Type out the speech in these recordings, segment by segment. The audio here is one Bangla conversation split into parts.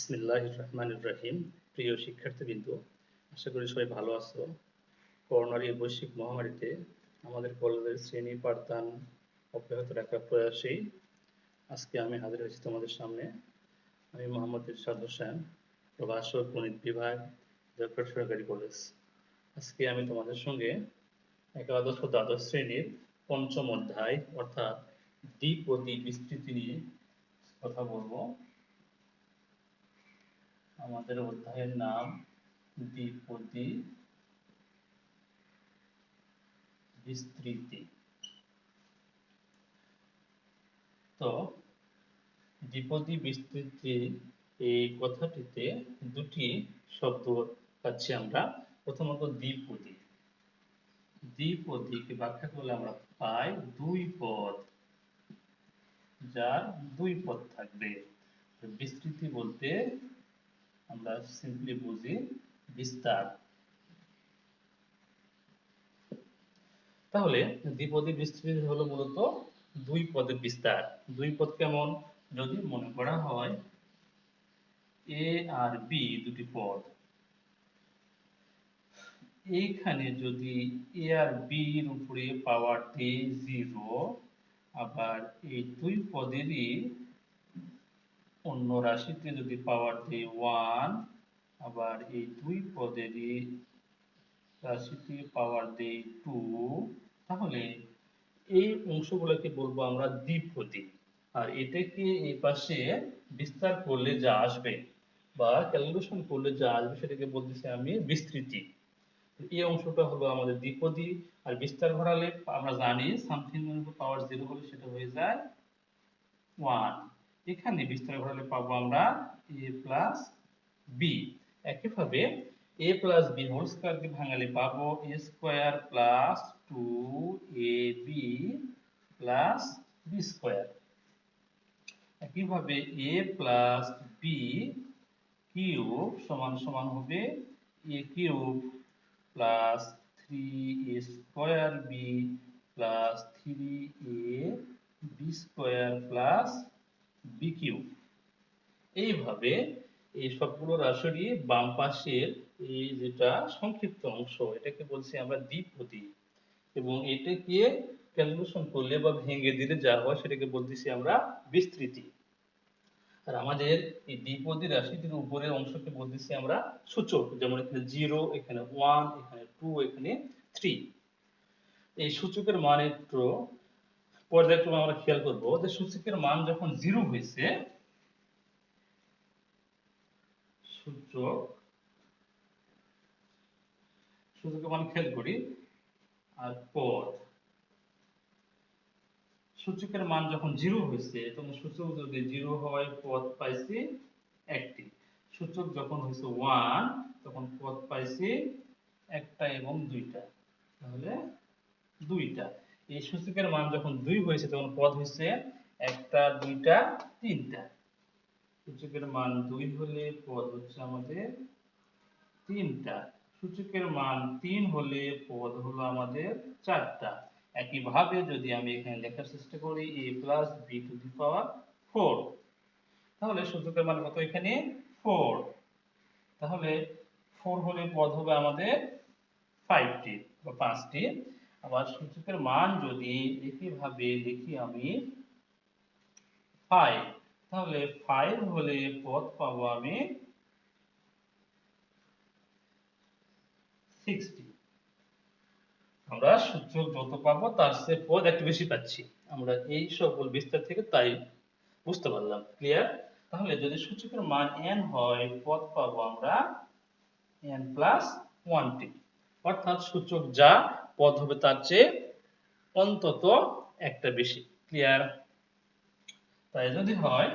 বিসমিল্লাহির রহমানির রহিম। প্রিয় শিক্ষার্থীবৃন্দ, আশা করি সবাই ভালো আছো। করোনার এই বৈশ্বিক মহামারীতে আমাদের কলেজের শ্রেণী পাঠদান অব্যাহত রাখার প্রয়াসেই আজকে আমি হাজির হয়েছি তোমাদের সামনে। আমি মোহাম্মদ ইরশাদ হোসেন, প্রভাষক গণিত বিভাগ, যশোর সরকারি কলেজ। আজকে আমি তোমাদের সঙ্গে একাদশ ও দ্বাদশ শ্রেণীর পঞ্চম অধ্যায় অর্থাৎ দ্বিপদী বিস্তৃতি নিয়ে কথা বলবো। আমাদের অধ্যায়ের নাম দ্বিপদী বিস্তৃতি। তো দ্বিপদী বিস্তৃতি এই কথাটিতে দুটি শব্দ পাচ্ছি আমরা। প্রথমত দ্বিপদী। দ্বিপদীকে ব্যাখ্যা করলে আমরা পাই দুই পদ, যার দুই পদ থাকবে। বিস্তৃতি বলতে আমরা সিম্পলি বুঝি বিস্তার। তাহলে দ্বিপদী বিস্তৃতি হলো মূলত দুই পদের বিস্তার। দুই পদ কেমন? যদি মনে করা হয় এ আর বি দুটি পদ, এইখানে যদি এ আর বি এর উপরে পাওয়ার দেই 0, আবার এই দুই পদেরই অন্য রাশিতে যদি পাওয়ার দেই 1, আবার এই দুই পদেরই রাশিতে পাওয়ার দেই 2, তাহলে এই অংশগুলোকে বলবো আমরা দ্বিপদী। আর এটাকে এই পাশে বিস্তার করলে যা আসবে বা ক্যালকুলেশন করলে যা আসবে সেটাকে বলতেছি আমি বিস্তৃতি। এই অংশটা হলো আমাদের দ্বিপদী। আর বিস্তার ঘটালে আমরা জানি সামথিং এর উপর পাওয়ার 0 হলে সেটা হয়ে যায় 1। এখানে বিস্তার ঘটালে পাবো আমরা a প্লাস বি। একইভাবে a প্লাস বি হোল স্কয়ারকে ভাঙালে পাবো a square plus 2ab plus b square. একইভাবে a প্লাস বি কিউব সমান সমান হবে a cube plus 3a square B plus 3ab square plus B cube. এইভাবে এই সবগুলো রাশিরই বাম পাশের এই যেটা সংক্ষিপ্ত অংশ, এটাকে বলছি আমরা দ্বিপদী। এবং এটাকে ক্যালকুলেশন করলে বা ভেঙে দিলে যা হয় সেটাকে বলতেছি আমরা বিস্তৃতি। আর আমাদের এই দ্বিপদী রাশিটির উপরের অংশকে বলতেছি আমরা সূচক। যেমন এখানে 0, এখানে 1, এখানে 2, এখানে 3। এই সূচকের মান একটু পর্যায়ক্রমে আমরা খেয়াল করব যে সূচকের মান যখন 0 হয়েছে, সূচকের মান খেয়াল করি। আর পদ, সূচকের মান যখন 0 হয়েছে তখন সূচক যদি 0 হয় পদ পাইছি একটি। সূচক যখন হয়েছে 1 তখন পদ পাইছি একটা এবং দুইটা, তাহলে দুইটা। এই সূচকের মান যখন 2 হয়েছে তখন পদ হয়েছে একটা, দুইটা, তিনটা। সূচকের মান 2 হলে পদ হচ্ছে আমাদের তিনটা। সূচকের মান 3 হলে পদ হলো আমাদের চারটা। একইভাবে যদি আমি এখানে লেখার চেষ্টা করি a plus b to the power 4, তাহলে সূচকের মান কত এখানে 4। তাহলে 4 হলে পদ হবে আমাদের 5টি বা 5টি। আবার সূচকের মান যদি একইভাবে লিখি আমি 5, তাহলে 5 হলে পদ পাবো আমি 60। আমরা সূচক যত পাবো তার চেয়ে পদ একটু বেশি পাচ্ছি। আমরা এই সকল বিস্তার থেকে তাই বুঝতে পারলাম। ক্লিয়ার? তাহলে যদি সূচকের মান n হয়, পদ পাবো আমরা n প্লাস 1টি। অর্থাৎ সূচক যা, পদ হবে তার চেয়ে অন্তত একটা বেশি। ক্লিয়ার? তাই যদি হয়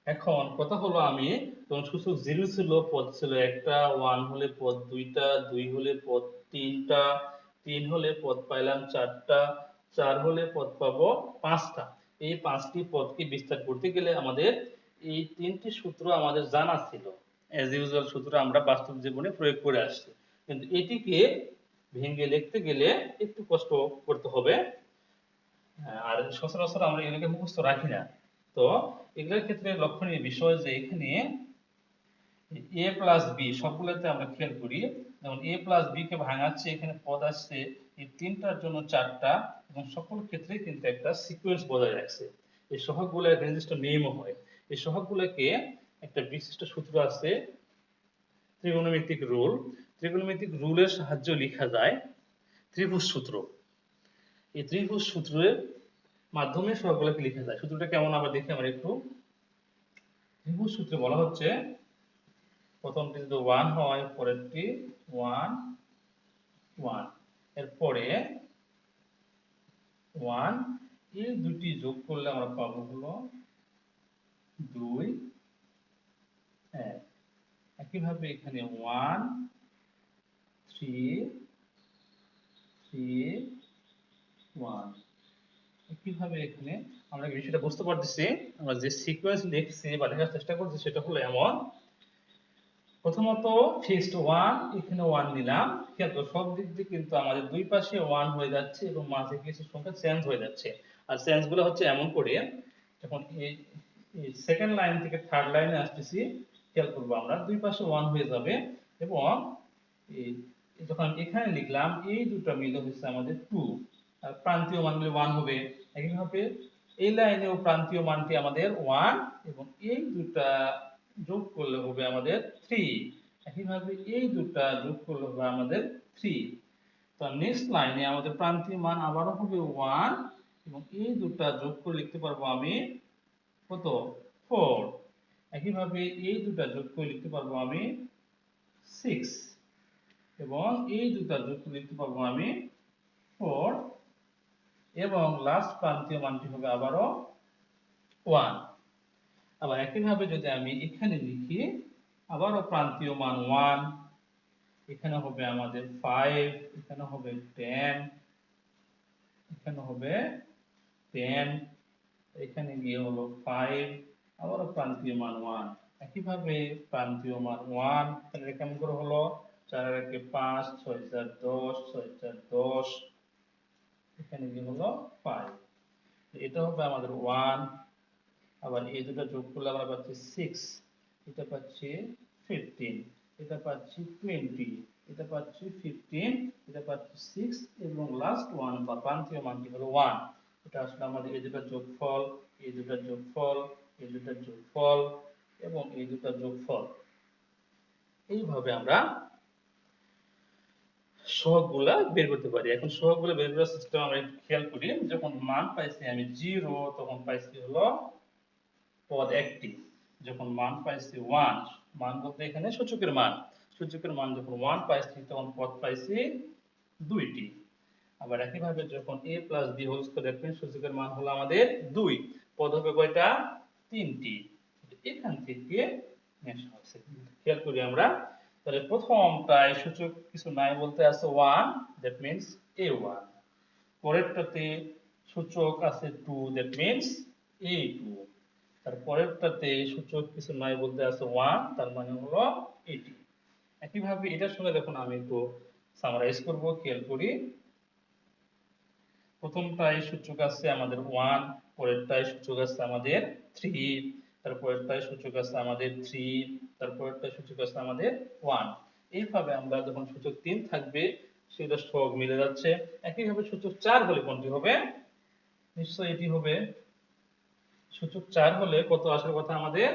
এখন কথা হলো আমি তখন সূচক 0 ছিল, পদ ছিল একটা, 1 হলে পদ দুইটা, 2 হলে পদ তিনটা, 3 হলে পদ পাইলাম চারটা, 4 হলে পদ পাবো পাঁচটা। এই 5টি পদকে বিস্তার করতে গেলে আমাদের এই 3টি সূত্র আমাদের জানা ছিল। অ্যাজ ইউজুয়াল সূত্র আমরা বাস্তব জীবনে প্রয়োগ করে আসছি। কিন্তু এটিকে ভেঙে লিখতে গেলে একটু কষ্ট করতে হবে। আর সচরাচর আমরা এগুলোকে মুখস্থ রাখি না। তো এগুলোর ক্ষেত্রে লক্ষণীয় বিষয় যে এখানে a প্লাস বি সবগুলোতে আমরা খেয়াল করি, যেমন a প্লাস বি কে ভাঙাচ্ছে, এখানে পদ আসছে এই তিনটার জন্য চারটা, এবং সকল ক্ষেত্রে কিন্তু একটা সিকোয়েন্স বজায় রাখছে। এই সহগগুলো একটা নির্দিষ্ট নিয়ম হয়। এই সহগগুলোকে একটা বিশিষ্ট সূত্র আছে, ত্রিকোণমিতিক রুল। ত্রিকোণমিতিক রুলের সাহায্যে লেখা যায় ত্রিভুজ সূত্র। এই ত্রিভুজ সূত্রের মাধ্যমে সহগগুলোকে লেখা যায়। সূত্রটা কেমন আমরা দেখি আমরা একটু। ত্রিভুজ সূত্রে বলা হচ্ছে প্রথমটি যদি 1 হয়, পরেরটি 1 1, এরপরে 1, এই দুটি যোগ করলে আমরা পাবো হলো 2 1। একইভাবে এখানে 1 3 3 1। একইভাবে এখানে আমরা বিষয়টা বুঝতে পারতেছি, আমরা যে সিকোয়েন্স লিখছি বা লেখার চেষ্টা করছি সেটা হলো এমন। প্রথমত ফিক্সড 1, এখানে 1 নিলাম, খেয়াল করো সব দিক দিয়ে কিন্তু আমাদের দুই পাশে 1 হয়ে যাচ্ছে এবং মাঝে কিছু সংখ্যা চেঞ্জ হয়ে যাচ্ছে। আর চেঞ্জ গুলো হচ্ছে এমন করে, যখন এই সেকেন্ড লাইন থেকে থার্ড লাইনে আসতেছি, খেয়াল করবো আমরা দুই পাশে 1 হয়ে যাবে, এবং এই যখন এখানে লিখলাম এই দুটো মিলে হচ্ছে আমাদের 2, আর প্রান্তীয় মানগুলো 1 হবে। একইভাবে এই লাইনেও প্রান্তীয় মানটি আমাদের 1, এবং এই দুটা যোগ করলে হবে আমাদের 3। একইভাবে এই দুটা যোগ করলে হবে আমাদের 3। তো নেক্সট লাইনে আমাদের প্রান্তীয় মান আবারও হবে 1, এবং এই দুটা যোগ করে লিখতে পারবো আমি কত 4। একইভাবে এই দুটা যোগ করে লিখতে পারবো আমি 6, এবং এই দুটা যোগ করে লিখতে পারবো আমি 4, এবং লাস্ট প্রান্তীয় মানটি হবে আবারও 1। আবার একইভাবে যদি আমি এখানে লিখি, আবারও প্রান্তীয় মান 1, এখানে হবে আমাদের 5, এখানে হবে 10, এখানে হবে 10, এখানে গিয়ে হলো 5, আবারও প্রান্তীয় মান 1। একইভাবে প্রান্তীয় মান 1, তাহলে কেমন করে হলো 4 আর 1 5, 6 4 10, 6 4 10, এখানে গিয়ে হলো 5। এটা হবে আমাদের 1। আবার এই দুটো যোগ করলে আমরা পাচ্ছি 6, এটা পাচ্ছি 15, এটা পাচ্ছি 20, এটা পাচ্ছি 15, এটা পাচ্ছি 6, এবং লাস্ট 1 বা প্রান্তীয় মানটি হলো 1। এটা আসলে আমাদের এই দুটো যোগফল, এই দুটো যোগফল, এই দুটো যোগফল, এবং এই দুটো যোগফল। এইভাবে আমরা সহগগুলা বের করতে পারি। এখন সহগগুলা বের করার সিস্টেম আমরা একটু খেয়াল করি। যখন মান পাইছি আমি 0, তখন পাইছি হলো পদ একটি। যখন মান পাইছি 1, মান বলতে এখানে সূচকের মান, সূচকের মান যখন 1 পাইছি তখন পদ পাইছি 2টি। আবার একইভাবে যখন a plus b whole square, দেখবেন সূচকের মান হলো আমাদের 2, পদ হবে কয়টা 3টি। এখান থেকে নেক্সট হচ্ছে খেয়াল করি আমরা। তাহলে প্রথমটায় সূচক কিছু নাই বলতে আছে 1, দ্যাট মিন্স a1। পরেরটাতে সূচক আছে 2, দ্যাট মিন্স a2। তারপরেরটাতে সূচক কিছু নাই বলতে আছে 1, তার মানে হলো এটি। একইভাবে এটার সঙ্গে দেখুন আমি একটু সামারাইজ করব, খেয়াল করি। প্রথমটায় সূচক আছে আমাদের 1, পরেরটায় সূচক আছে আমাদের 3, তারপরেরটায় সূচক আছে আমাদের 3, তারপরেরটায় সূচক আছে আমাদের 1। এইভাবে আমরা যখন সূচক 3 থাকবে সেটা সহগ মিলে যাচ্ছে। একইভাবে সূচক 4 হলে কোনটি হবে? নিশ্চয়ই এটি হবে। সূচক 4 হলে কত আসার কথা আমাদের?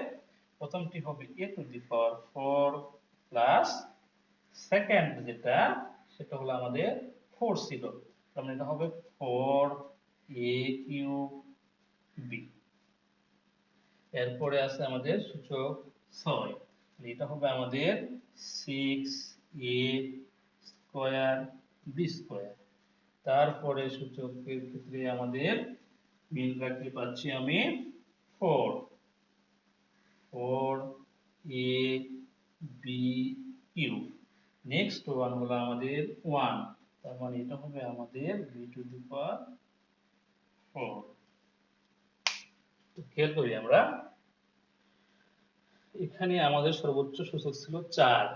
প্রথমটি হবে a two the power 4 plus second যেটা সেটা হলো আমাদের 4 ছিল, তার মানে এটা হবে 4a কিউব b। এরপরে আছে আমাদের সূচক 6, এটা হবে আমাদের 6a স্কয়ার b স্কয়ার। তারপরে সূচকের ক্ষেত্রে আমাদের মিল রাখতে পাচ্ছি আমি 4a b cube. Next one হলো আমাদের 1, তার মানে এটা হবে আমাদের b টু দি পাওয়ার 4। খেয়াল করি আমরা, এখানে আমাদের সর্বোচ্চ সূচক ছিল 4,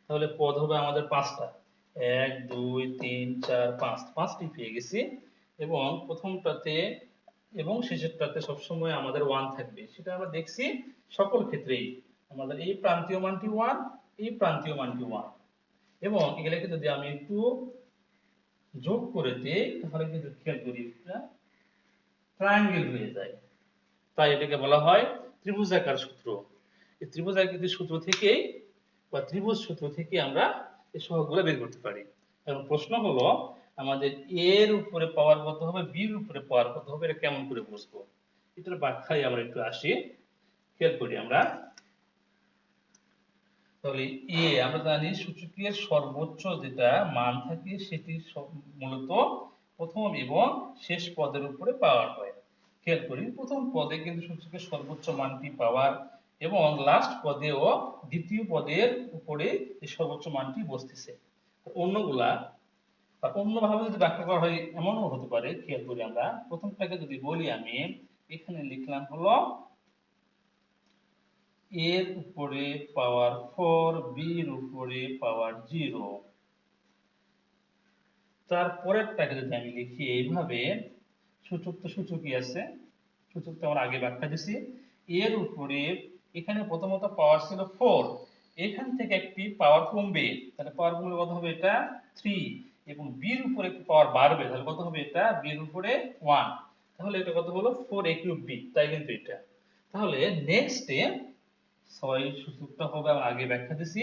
তাহলে পদ হবে আমাদের 5টা। 1 2 3 4 5 5টি পেয়ে গেছি এবং প্রথমটাতে এবং শেষেরটাতে সবসময় আমাদের 1 থাকবে, সেটা আমরা দেখছি সকল ক্ষেত্রেই আমাদের এই প্রান্তীয় মানটি 1, এই প্রান্তীয় মানটি 1 এবং এগুলোকে যদি আমি একটু যোগ করে দেই তাহলে কিন্তু খেয়াল করি এটা ট্রায়াঙ্গেল হয়ে যায়, তাই এটাকে বলা হয় ত্রিভুজাকার সূত্র। এই ত্রিভুজাকৃতির সূত্র থেকেই বা ত্রিভুজ সূত্র থেকে আমরা এই সহগগুলো বের করতে পারি। এখন প্রশ্ন হলো আমাদের এর উপরে পাওয়ার কত হবে, বির উপরে পাওয়ার কত হবে, এটা কেমন করে বুঝবো? এটার ব্যাখ্যায় আমরা একটু আসি, খেয়াল করি আমরা। তাহলে আমরা জানি সূচকের সর্বোচ্চ যেটা মান থাকে সেটি মূলত প্রথম এবং শেষ পদের উপরে পাওয়ার হয়। খেয়াল করি প্রথম পদে কিন্তু সূচকের সর্বোচ্চ মানটি পাওয়ার এবং লাস্ট পদেও দ্বিতীয় পদের উপরে এই সর্বোচ্চ মানটি বসতেছে। অন্যগুলা বা অন্যভাবে যদি ব্যাখ্যা করা হয় এমনও হতে পারে। খেয়াল করি আমরা প্রথমটাকে যদি বলি, আমি এখানে লিখলাম হলো এর উপরে পাওয়ার 4, বির উপরে পাওয়ার 0। তারপরেরটাকে যদি আমি লিখি এইভাবে, সূচক তো সূচকই আছে, সূচক তো আমরা আগে ব্যাখ্যা দিছি। এর উপরে এখানে প্রথমত পাওয়ার ছিল 4, এখান থেকে একটি পাওয়ার কমবে, তাহলে পাওয়ার কমলে কত হবে, এটা 3 এবং বির উপরে একটি পাওয়ার বাড়বে, তাহলে কত হবে, এটা বির উপরে 1, তাহলে এটা কত হলো 4a³ বি, তাই কিন্তু এটা। তাহলে নেক্সটে 6 সূচকটা হবে আমরা আগে ব্যাখ্যা দিছি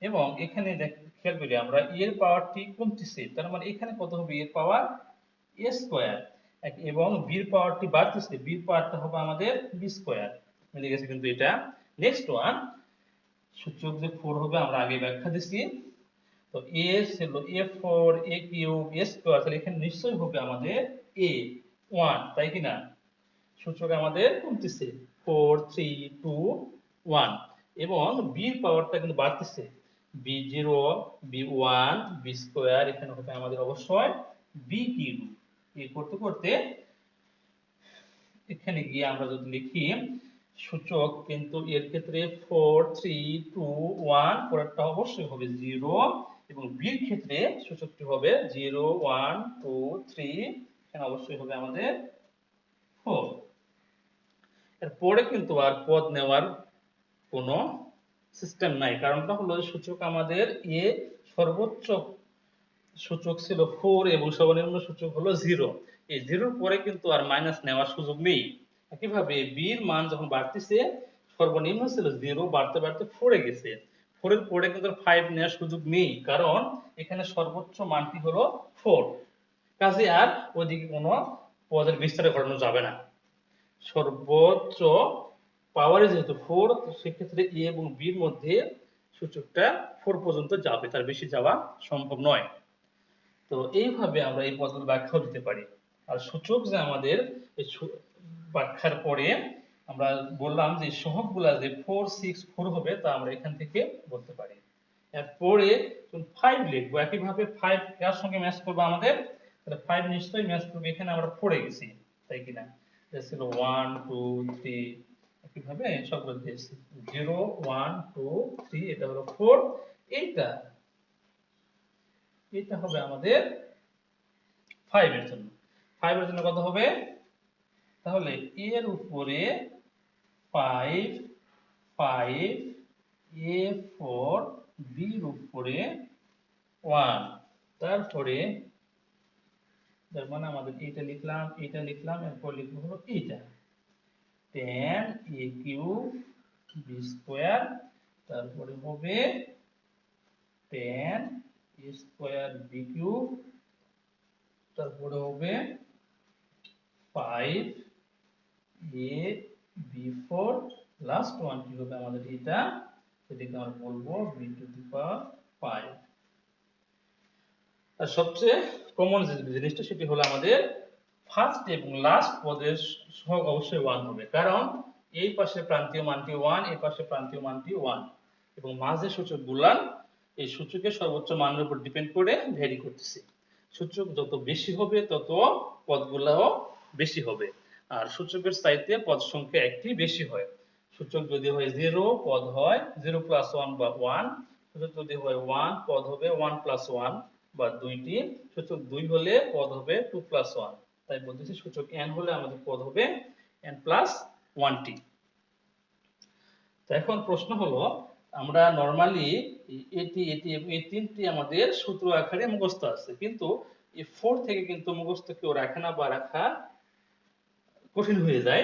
এবং এখানে খেয়াল করি আমরা এর পাওয়ারটি কমতেছে, তার মানে এখানে কত হবে, এর পাওয়ার a স্কয়ার এবং বির পাওয়ারটি বাড়তেছে, বির পাওয়ারটা হবে আমাদের b স্কয়ার, মিলে গেছে কিন্তু এটা। নেক্সট ওয়ান, সূচক যে 4 হবে আমরা আগে ব্যাখ্যা দিছি, তো a ছিল a4 a³ a স্কয়ার, তাহলে এখানে নিশ্চয়ই হবে আমাদের a1, তাই কি না? সূচক আমাদের কমতেছে 4 3 2 1 এবং বির পাওয়ারটা কিন্তু বাড়তেছে, b0 b1 b স্কয়ার, এখানে হবে আমাদের অবশ্যই b³ এই করতে করতে এখানে গিয়ে আমরা যদি লিখি সূচক কিন্তু এর ক্ষেত্রে 4 3 2 1, পরেরটা অবশ্যই হবে 0 এবং বির ক্ষেত্রে সূচকটি হবে 0 1 2 3, এখানে অবশ্যই হবে আমাদের 4। এরপরে কিন্তু আর পদ নেওয়ার কোনো সিস্টেম নাই, কারণটা হলো সূচক আমাদের এ সর্বোচ্চ সূচক ছিল 4 এবং সর্বনিম্ন সূচক হলো 0, এই 0 পরে কিন্তু আর মাইনাস নেওয়ার সুযোগ নেই। একইভাবে বি এর মান যখন বাড়তেছে সর্বনিম্ন ছিল 0, বাড়তে বাড়তে 4 এ গেছে, 4 এর পরে কিন্তু 5 নেওয়ার সুযোগ নেই, কারণ এখানে সর্বোচ্চ মানটি হলো 4, কাজে আর ওইদিকে কোনো পদের বিস্তার ঘটানো যাবে না। সর্বোচ্চ পাওয়ারে যেহেতু 4, সেক্ষেত্রে এ এবং বি এর মধ্যে সূচকটা 4 পর্যন্ত যাবে, তার বেশি যাওয়া সম্ভব নয়। তো এইভাবে আমরা এই পদগুলো ব্যাখ্যা দিতে পারি। আর সূচক যে আমাদের ব্যাখ্যার পরে আমরা বললাম যে সহগগুলা যে 4 6 4 হবে, তা আমরা এখান থেকে বলতে পারি। এরপরে 5 লিখবো, একইভাবে 5 কার সঙ্গে ম্যাচ করবে আমাদের, তাহলে 5 নিশ্চয়ই ম্যাচ করবে, এখানে আমরা 4 এ গেছি, তাই কিনা? এটা ছিল 1 2 3, একইভাবে সবগুলো দিয়েছি 0 1 2 3, এটা হলো 4, এইটা এটা হবে আমাদের 5 এর জন্য। 5 এর জন্য কত হবে, তাহলে এর উপরে 5 5 a4 b এর উপরে 1, তারপরে তার মানে আমাদের এটা লিখলাম এরপর লিখবো হলো এইটা 10 a³ b স্কয়ার, তারপরে হবে 10 a স্কয়ার b³, তারপরে হবে 5 a b4, লাস্ট ওয়ানটি হবে আমাদের এটা, সেটাকে আমরা বলবো b টু দি পাওয়ার 5। আর সবচেয়ে কমন যে জিনিসটা সেটি হলো আমাদের ফার্স্ট এবং লাস্ট পদের সহগ অবশ্যই 1 হবে, কারণ এই পাশে প্রান্তীয় মানটি 1, এই পাশে প্রান্তীয় মানটি 1 এবং মাঝের সূচকগুলা এই সূচকের সর্বোচ্চ মানের উপর ডিপেন্ড করে ভ্যারি করতেছে। সূচক যত বেশি হবে তত পদগুলাও বেশি হবে, আর সূচকের চাইতে পদ সংখ্যা একটি বেশি হয়। সূচক যদি হয় 0, পদ হয় 0 + 1 বা 1, সূচক যদি হয় 1 পদ হবে 1 + 1 বা দুইটি সূচক 2 হলে পদ হবে 2 + 1 তাই বলতেছি সূচক n হলে আমাদের পদ হবে n + 1টি। তো এখন প্রশ্ন হলো আমরা নরমালি এটি এটি এবং এই তিনটি আমাদের সূত্র আকারে মুখস্থ আছে কিন্তু এই 4 থেকে কিন্তু মুখস্থ কেউ রাখে না বা রাখা কঠিন হয়ে যায়।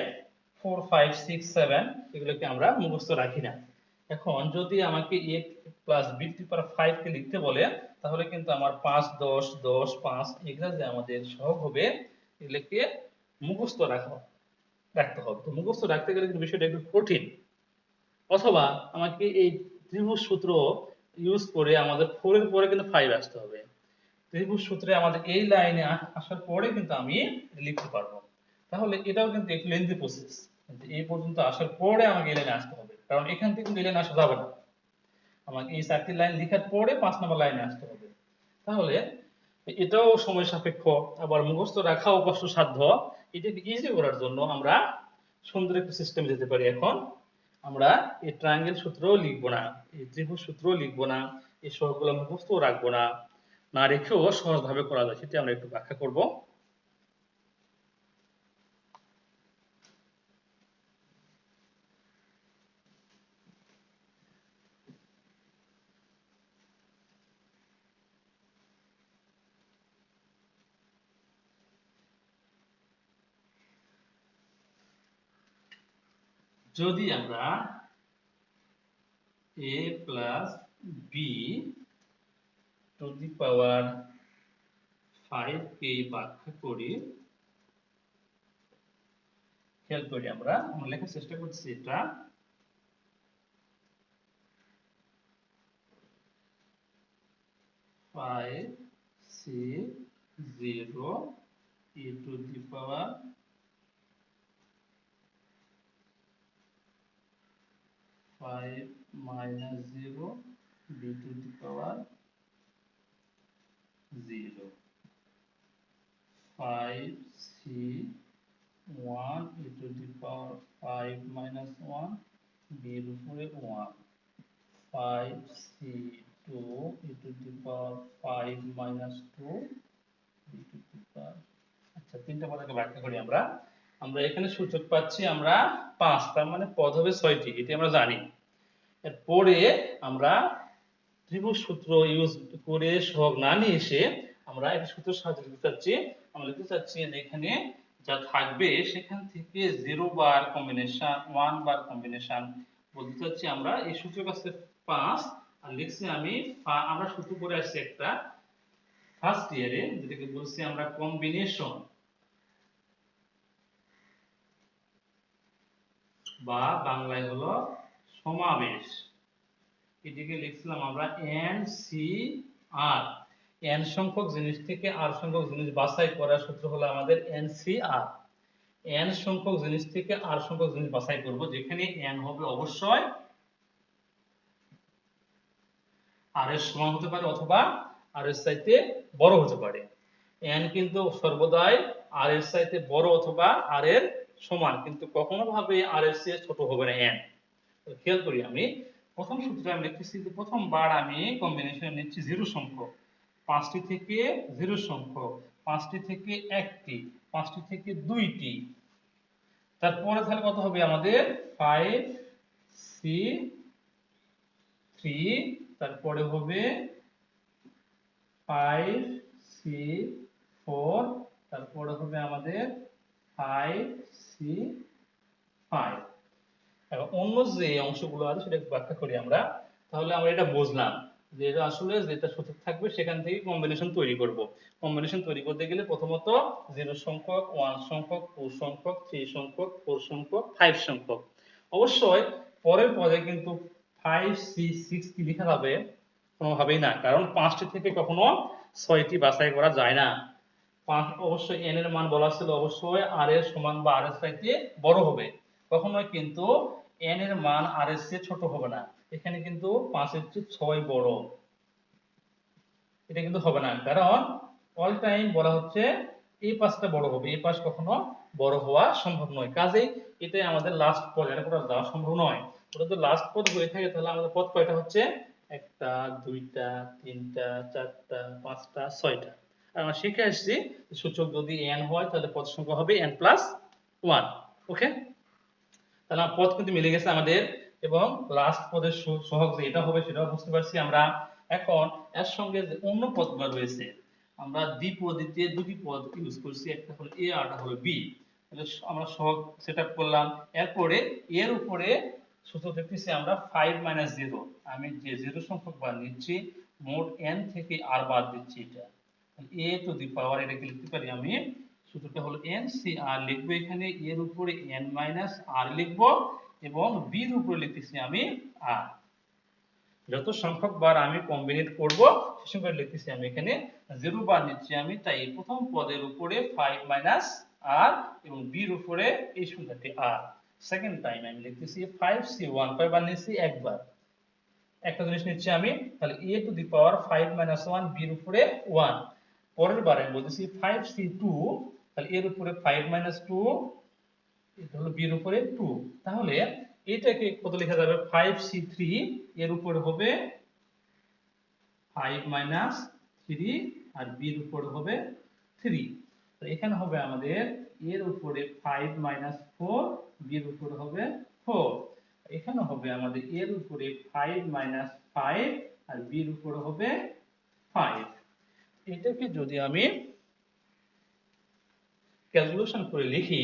4 5 6 7 এগুলোকে আমরা মুখস্থ রাখি না। এখন যদি আমাকে a plus b to the power 5 কে লিখতে বলে তাহলে কিন্তু আমার 5 10 10 5 এগুলা যে আমাদের সহগ হবে এগুলোকে মুখস্থ রাখতে হবে। তো মুখস্থ রাখতে গেলে কিন্তু বিষয়টা একটু কঠিন। অথবা আমাকে এই ত্রিভুজ সূত্র ইউজ করে আমাদের 4 এর পরে কিন্তু 5 আসতে হবে। ত্রিভুজ সূত্রে আমাদের এই লাইনে আসার পরে কিন্তু আমি লিখতে পারবো। তাহলে এটাও কিন্তু একটু লেন্থি প্রসেস। কিন্তু এই পর্যন্ত আসার পরে আমাকে এই লাইনে আসতে হবে। কারণ এখান থেকে কিন্তু এই লাইনে আসা যাবে না। আমাকে এই 4টি লাইন লেখার পরে 5 নম্বর লাইনে আসতে হবে। তাহলে এটাও সময় সাপেক্ষ আবার মুখস্থ রাখাও কষ্টসাধ্য। এটাকে ইজি করার জন্য আমরা সুন্দর একটা সিস্টেম যেতে পারি। এখন আমরা এই ট্রায়াঙ্গেল সূত্রও লিখবো না, এই ত্রিভুজ সূত্রও লিখবো না, এই সহগগুলো মুখস্থ রাখবো না, না রেখেও সহজভাবে করা যায় সেটা আমরা একটু ব্যাখ্যা করব। যদি আমরা a plus b to the power 5 কে ব্যাখ্যা করি, খেয়াল করি আমরা লেখার চেষ্টা করছি এটা 5 6 0 e two the power 5 minus 0 b to the power 0 5 c 1 e to the power 5 minus 1 b এর উপরে 1 5 c 2 e to the power 5 minus 2 b to the power। আচ্ছা তিনটা পদকে ব্যাখ্যা করি আমরা। আমরা এখানে সূচক পাচ্ছি আমরা 5, তার মানে পদ হবে 6টি, এটি আমরা জানি। এরপরে আমরা ত্রিভুজ সূত্র ইউজ করে সহগ না নিয়ে এসে আমরা একটা সূত্রের সাহায্যে লিখতে চাচ্ছি। আমরা লিখতে চাচ্ছি এখানে যা থাকবে সেখান থেকে 0 বার কম্বিনেশন 1 বার কম্বিনেশন বলতে চাচ্ছি। আমরা এই সূত্রের কাছে 5 আর লিখছি আমরা সূত্র করে আসছি একটা ফার্স্ট ইয়ারে যেটাকে বলছি আমরা কম্বিনেশন বা বাংলায় হলো সমাবেশ। এটিকে লিখছিলাম আমরা NCR, n সংখ্যক জিনিস থেকে r সংখ্যক জিনিস বাছাই করার সূত্র হলো আমাদের NCR। n সংখ্যক জিনিস থেকে r সংখ্যক জিনিস বাছাই করব, যেখানে n হবে অবশ্যই r এর সমান হতে পারে অথবা r এর চাইতে বড় হতে পারে। n কিন্তু সর্বদাই r এর চাইতে বড় অথবা r এর সমান, কিন্তু কখনো ভাবে r এর চেয়ে ছোট হবে না n। তো খেয়াল করি আমি প্রথম সূত্রে আমি লিখতেছি যে প্রথমবার আমি কম্বিনেশন নিচ্ছি 0 সংখ্যক, 5টি থেকে 0 সংখ্যক, 5টি থেকে 1টি, 5টি থেকে 2টি। তারপরে তাহলে কত হবে আমাদের 5 c 3, তারপরে হবে 5 c 4, তারপরে হবে আমাদের 5 c 5। এখন অন্য যে অংশগুলো আছে সেটা ব্যাখ্যা করি আমরা। তাহলে আমরা এটা বুঝলাম যে এটা আসলে যেটা সূত্র থাকবে সেখান থেকে কম্বিনেশন তৈরি করব। কম্বিনেশন তৈরি করতে গেলে প্রথমত 0 সংখ্যক, 1 সংখ্যক, 2 সংখ্যক, 3 সংখ্যক, 4 সংখ্যক, 5 সংখ্যক। অবশ্যই পরের পদে কিন্তু 5 c 6 কি লেখা যাবে? কোনোভাবেই না, কারণ 5টি থেকে কখনো 6টি বাছাই করা যায় না। অবশ্যই n এর মান বলা ছিল অবশ্যই r এর সমান বা r এর চাইতে বড় হবে, কখনোই কিন্তু n এর মান r এর চেয়ে ছোট হবে না। এখানে কিন্তু 5 এর চেয়ে 6 বড়, এটা কিন্তু হবে না, কারণ অল টাইম বলা হচ্ছে এই পাশটা বড় হবে, এই পাশ কখনো বড় হওয়া সম্ভব নয়। কাজেই এটাই আমাদের লাস্ট পদ, এটা পুরো যাওয়া সম্ভব নয়। ওটা যদি লাস্ট পদ হয়ে থাকে তাহলে আমাদের পদ কয়টা হচ্ছে একটা, দুইটা, তিনটা, চারটা, পাঁচটা, ছয়টা। আর আমরা শিখে আসছি সূচক যদি n হয় তাহলে পদ সংখ্যা হবে n প্লাস 1। ওকে, তাহলে আমার পদ কিন্তু মিলে গেছে আমাদের, এবং লাস্ট পদের সহগ যে এটা হবে সেটাও বুঝতে পারছি আমরা। এখন এর সঙ্গে যে অন্য পদগুলো রয়েছে, আমরা দ্বিপদীতে দুটি পদ ইউজ করছি, একটা হলো a আর একটা হলো b। তাহলে আমরা সহগ সেটআপ করলাম। এরপরে এর উপরে সূত্র দেখতেছি আমরা 5 - 0। আমি যে 0 সংখ্যক বার নিচ্ছি, মোট n থেকে r বাদ দিচ্ছি, এটা a টু দি পাওয়ার, এটাকে লিখতে পারি আমি, সূত্রটা হলো n c r লিখবো এখানে, এর উপরে n - r লিখবো, এবং b এর উপরে লিখতেছি আমি r। যত সংখ্যক বার আমি কম্বিনেট করব সে সংখ্যা লিখতেছি আমি এখানে 0 বার নিচ্ছি আমি, তাই প্রথম পদের উপরে 5 - r এবং b এর উপরে এই সংখ্যাটি r। সেকেন্ড টাইম আমি লিখতেছি 5c 1 কয়বার নিচ্ছি, একবার। একটা জিনিস নিচ্ছি আমি, তাহলে a two the power 5 - 1 b এর উপরে 1। পরের বারে আমি বলতেছি 5c2, তাহলে এর উপরে 5 - 2, এটা হলো b এর উপরে 2। তাহলে এটাকে কত লেখা যাবে, 5c3, এর উপরে হবে 5 - 3, আর b এর উপরে হবে 3। তো এখানে হবে আমাদের এর উপরে 5 - 4, b এর উপরে হবে 4। এখানে হবে আমাদের এর উপরে 5 - 5, আর b এর উপরে হবে 5। এটাকে যদি আমি ক্যালকুলেশন করে লিখি,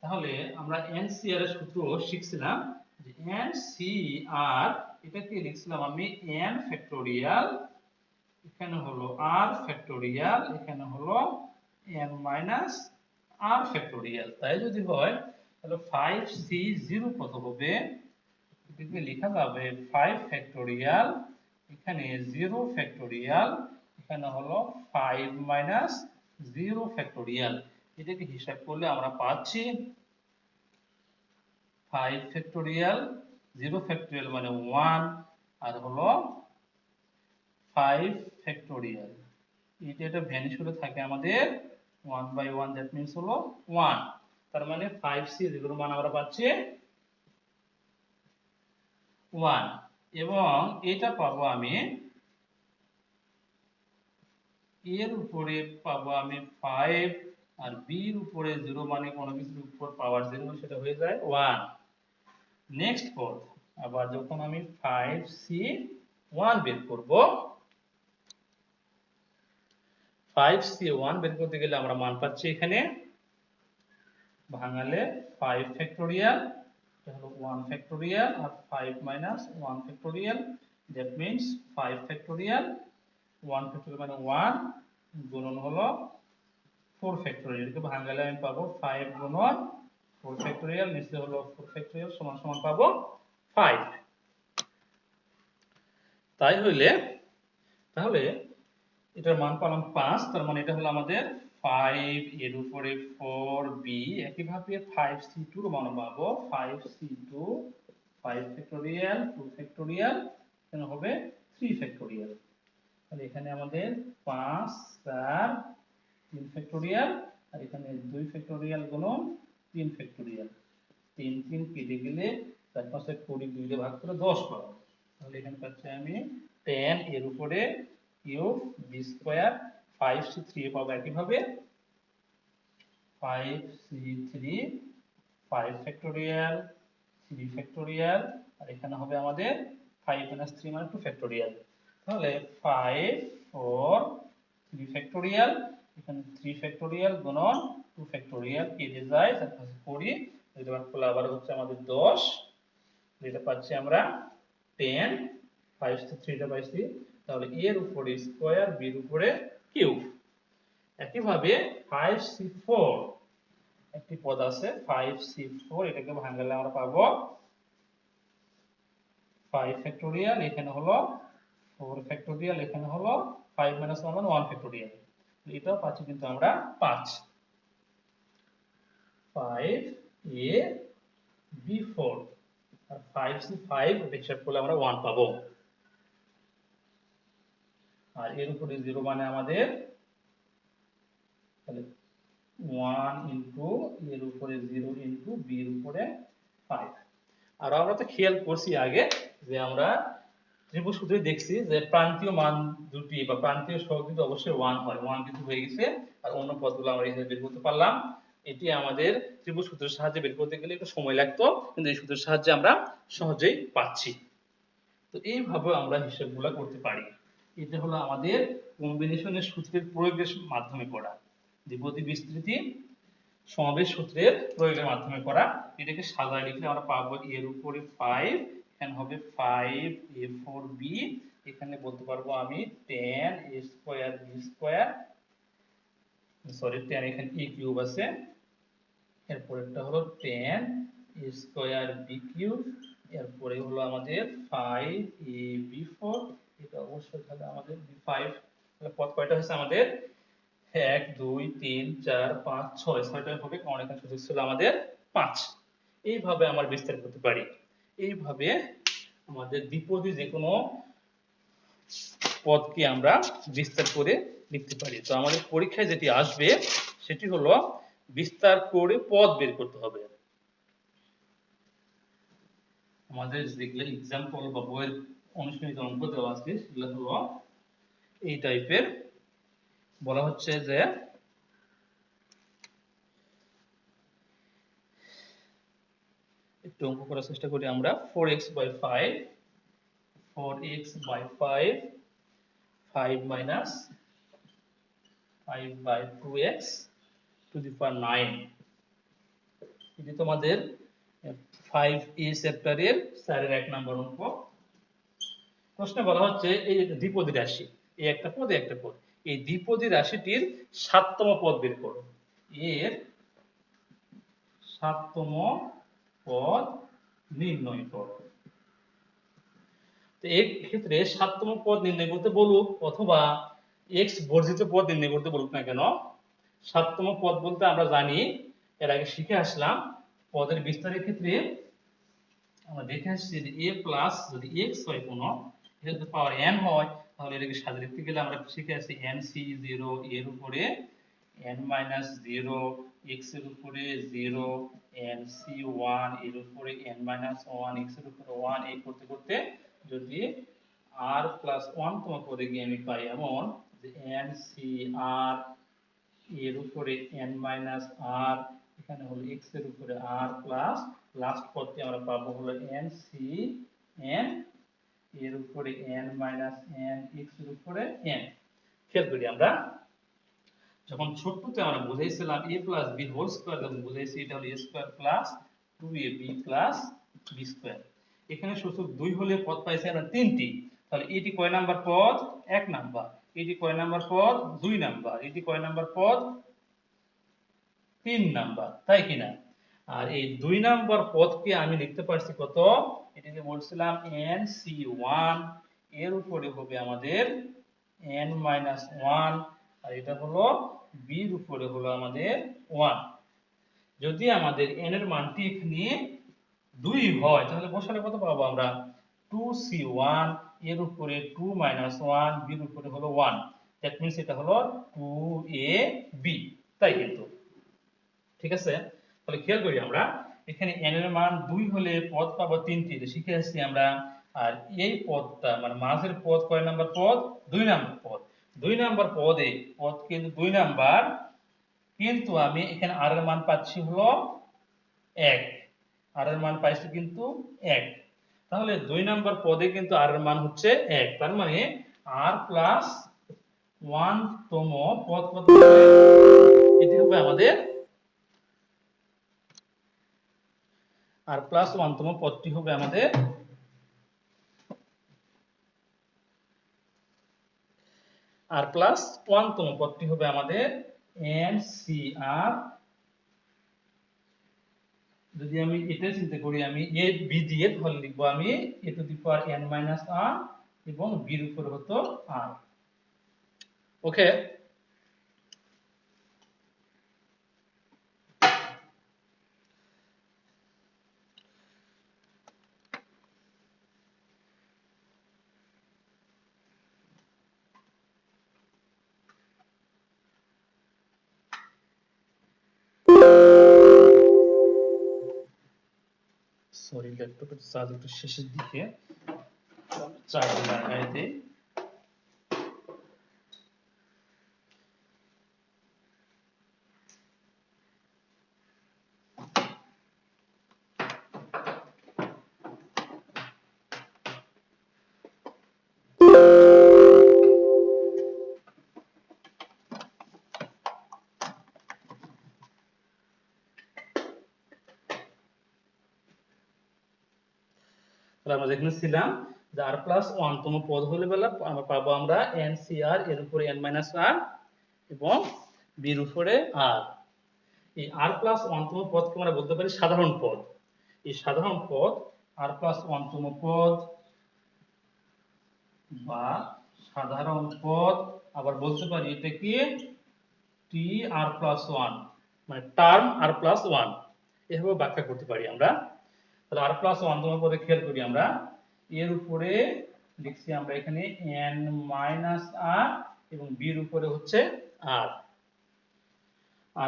তাহলে আমরা NCR এর সূত্র শিখছিলাম যে NCR, এটাকে লিখছিলাম আমি n ফ্যাক্টোরিয়াল, এখানে হলো r ফ্যাক্টোরিয়াল, এখানে হলো n মাইনাস r ফ্যাক্টোরিয়াল। তাই যদি হয় তাহলে 5c0 কত হবে, এটাকে লেখা যাবে 5 ফ্যাক্টোরিয়াল, এখানে 0 ফ্যাক্টোরিয়াল, এখানে হলো 5 - 0 ফ্যাক্টোরিয়াল। এটাকে হিসাব করলে আমরা পাচ্ছি 5 ফ্যাক্টোরিয়াল, 0 ফ্যাক্টোরিয়াল মানে 1, আর হলো 5 ফ্যাক্টোরিয়াল। এটা ভ্যানিশ করে থাকে আমাদের 1/1, দ্যাট মিন্স হলো 1। তার মানে 5c0 এর মান আমরা পাচ্ছি 1। এবং এটা পাবো আমি, এর উপরে পাবো আমি 5, আর b এর উপরে 0 মানে কোনো কিছুর উপর পাওয়ার 0, সেটা হয়ে যায় 1। নেক্সট পদ, আবার যখন আমি 5c1 বের করব, 5c1 বের করতে গেলে আমরা মান পাচ্ছি এখানে ভাঙালে 5 ফ্যাক্টোরিয়াল, এটা হলো 1 ফ্যাক্টোরিয়াল, আর 5 - 1 factorial, that means 5 factorial. 1 factorial মানে 1 গুণন হলো 4 ফ্যাক্টোরিয়াল, এটাকে ভাঙালে আমি পাবো 5 গুণন 4 ফ্যাক্টোরিয়াল, নিচে হলো 4 ফ্যাক্টোরিয়াল, সমান সমান পাবো 5। তাই হইলে, তাহলে এটার মান পেলাম 5, তার মানে এটা হলো আমাদের 5, এর উপরে 4b। একইভাবে 5c2 এর মান পাবো 5c2, 5 ফ্যাক্টোরিয়াল, 2 ফ্যাক্টোরিয়াল, এখানে হবে 3 ফ্যাক্টোরিয়াল। তাহলে এখানে আমাদের 5, 4, 3 ফ্যাক্টোরিয়াল, আর এখানে 2 ফ্যাক্টোরিয়াল গুণন 3 ফ্যাক্টোরিয়াল। 3 3 কেটে গেলে 4 5 20, 2 দিয়ে ভাগ করে 10 পাবো। তাহলে এখানে পাচ্ছি আমি 10, এর উপরে কিউব b স্কয়ার, 5c3 পাবো একইভাবে 5c3, 5 ফ্যাক্টোরিয়াল, 3 ফ্যাক্টোরিয়াল, আর এখানে হবে আমাদের 5 - 3 মানে 2 ফ্যাক্টোরিয়াল। তাহলে 5, 4, 3 ফ্যাক্টোরিয়াল, এখানে 3 ফ্যাক্টোরিয়াল গুণন 2 ফ্যাক্টোরিয়াল, কেটে যায় 4 5 20, এটা করলে আবার হচ্ছে আমাদের 10, যেটা পাচ্ছি আমরা 10, 5c3 টা পাইছি। তাহলে এর উপরে স্কয়ার, b এর উপরে কিউব। একইভাবে 5c4, একটি পদ আছে 5c4, এটাকে ভাঙালে আমরা পাবো 5 ফ্যাক্টোরিয়াল, এখানে হলো 4 ফ্যাক্টোরিয়াল, এখানে হলো 5 - 1 মানে 1 ফ্যাক্টোরিয়াল। এটাও পাচ্ছি কিন্তু আমরা 5। 5a b4, আর 5c5, এটা হিসাব করলে আমরা 1 পাবো। আর এর উপরে 0 মানে আমাদের, তাহলে 1 ইনটু এর উপরে 0 ইনটু b এর উপরে 5। আর আমরা তো খেয়াল করছি আগে যে আমরা ত্রিভুজ সূত্রে দেখছি যে প্রান্তীয় মান দুটি বা প্রান্তীয় সহগ কিন্তু অবশ্যই 1 হয়, 1 কিন্তু হয়ে গেছে। আর অন্য পদগুলো আমরা এখানে বের করতে পারলাম। এটি আমাদের ত্রিভুজ সূত্রের সাহায্যে বের করতে গেলে একটু সময় লাগতো, কিন্তু এই সূত্রের সাহায্যে আমরা সহজেই পাচ্ছি। তো এইভাবে আমরা হিসাবগুলো করতে পারি। এটা হলো আমাদের কম্বিনেশনের সূত্রের প্রয়োগের মাধ্যমে করা, দ্বিপদী বিস্তৃতি সমাবেশ সূত্রের প্রয়োগের মাধ্যমে করা। এটাকে সাজায় লিখলে আমরা পাবো এর উপরে 5, এখানে হবে 5a4b, এখানে বলতে পারবো আমি 10a square b square, sorry 10 এখানে a কিউব আছে, এরপরেরটা হলো 10a স্কয়ার b কিউব, এরপরে হলো আমাদের 5ab4, এটা অবশ্যই তাহলে আমাদের b5, তাহলে পদ কয়টা হয়েছে আমাদের 1 2 3 4 5 6, 6টা হবে কারণ এখানে সুযোগ ছিল আমাদের 5। এইভাবে আমরা বিস্তার করতে পারি। এইভাবে আমাদের দ্বিপদী যে কোনো পদকে আমরা বিস্তার করে লিখতে পারি। তো আমাদের পরীক্ষায় যেটি আসবে সেটি হলো বিস্তার করে পদ বের করতে হবে। আমাদের যেগুলো এক্সাম্পল বা বইয়ের অনুশীলনী অঙ্ক দেওয়া আছে সেগুলো হলো এই টাইপের। বলা হচ্ছে যে একটু অঙ্ক করার চেষ্টা করি আমরা। 4x by 5, 4x by 5, 5 minus 5 by 2x to the power 9, এটি তোমাদের 5a চ্যাপ্টারের 4-এর 1 নম্বর অঙ্ক। প্রশ্নে বলা হচ্ছে এই দ্বিপদী রাশি, এই একটা পদ একটা পদ, এই দ্বিপদী রাশিটির 7তম পদ বের করো। এর 7তম পদ নির্ণয় করো। তো এই ক্ষেত্রে 7তম পদ নির্ণয় করতে বলুক অথবা x বর্জিত পদ নির্ণয় করতে বলুক না কেন, 7তম পদ বলতে আমরা জানি, এর আগে শিখে আসলাম, পদের বিস্তারের ক্ষেত্রে আমরা দেখে আসছি যে a প্লাস যদি x হয় কোনো, এটা যদি পাওয়ার n হয় তাহলে এটাকে সাজিয়ে লিখতে গেলে আমরা শিখে আসছি nc0 এর উপরে n minus 0, x এর উপরে 0, nc1 এর উপরে n minus 1, x এর উপরে 1, এই করতে করতে যদি r plus 1 তম পদে গিয়ে আমি পাই এমন যে ncr এর উপরে n minus r, এখানে হলো x এর উপরে r প্লাস লাস্ট পদটি আমরা পাবো হলো ncn এর উপরে n minus n, x এর উপরে n। খেয়াল করি আমরা যখন ছোটতে আমরা বুঝাইছিলাম a plus b whole square, যখন বুঝাইছি এটা হলো a square plus 2ab plus b square. এখানে সূচক 2 হলে পদ পাইছি আমরা 3টি, তাহলে এটি কয় নাম্বার পদ? 1 নাম্বার। এটি কয় নাম্বার পদ? 2 নাম্বার। এটি কয় নাম্বার পদ? 3 নাম্বার, তাই কিনা? আর এই 2 নাম্বার পদকে আমি লিখতে পারছি কত? এটাকে বলছিলাম nc1, এর উপরে হবে আমাদের n 1, আর এটা হলো b এর উপরে হলো আমাদের 1। যদি আমাদের n এর মানটি এখানে 2 হয় তাহলে বসালে কত পাবো আমরা? 2c1 এর উপরে 2 1, b এর উপরে হলো 1, দ্যাট মিন্স এটা হলো 2ab, তাই কিন্তু, ঠিক আছে? তাহলে খেয়াল করি আমরা এখানে n এর মান 2 হলে পদ পাবো 3টি, এটা শিখে আসছি আমরা। আর এই পদটা মানে মাঝের পদ কয় নাম্বার পদ? 2 নাম্বার পদ। 2 নাম্বার পদে পদ কিন্তু 2 নাম্বার, কিন্তু আমি এখানে r এর মান পাচ্ছি হলো 1, r এর মান পাইছি কিন্তু 1, তাহলে 2 নাম্বার পদে কিন্তু r এর মান হচ্ছে 1, তার মানে r প্লাস 1 তম পদ কত হবে? এটি হবে আমাদের আর প্লাস 1 তম পদটি হবে আমাদের আর প্লাস 1 তম পদটি হবে আমাদের ncr। যদি আমি এটা চিন্তা করি আমি a b দিয়ে তাহলে লিখবো আমি a two the power n minus r এবং b এর উপর হতো r। ওকে, সরি ল্যাপটপের চার্জ একটু শেষের দিকে, 4 লাগাই দেই। আমরা যেখানে ছিলাম যে r প্লাস 1 তম পদ হলে বেলা আমরা পাবো আমরা ncr এর উপরে n মাইনাস r এবং b এর উপরে r। এই r প্লাস 1 তম পদকে আমরা বলতে পারি সাধারণ পদ। এই সাধারণ পদ r প্লাস 1 তম পদ বা সাধারণ পদ আবার বলতে পারি এটা কি t r প্লাস 1 মানে টার্ম r প্লাস 1 এভাবে ব্যাখ্যা করতে পারি আমরা। তাহলে r প্লাস 1 তম পদে খেয়াল করি আমরা এর উপরে লিখছি আমরা এখানে n মাইনাস r এবং b এর উপরে হচ্ছে r।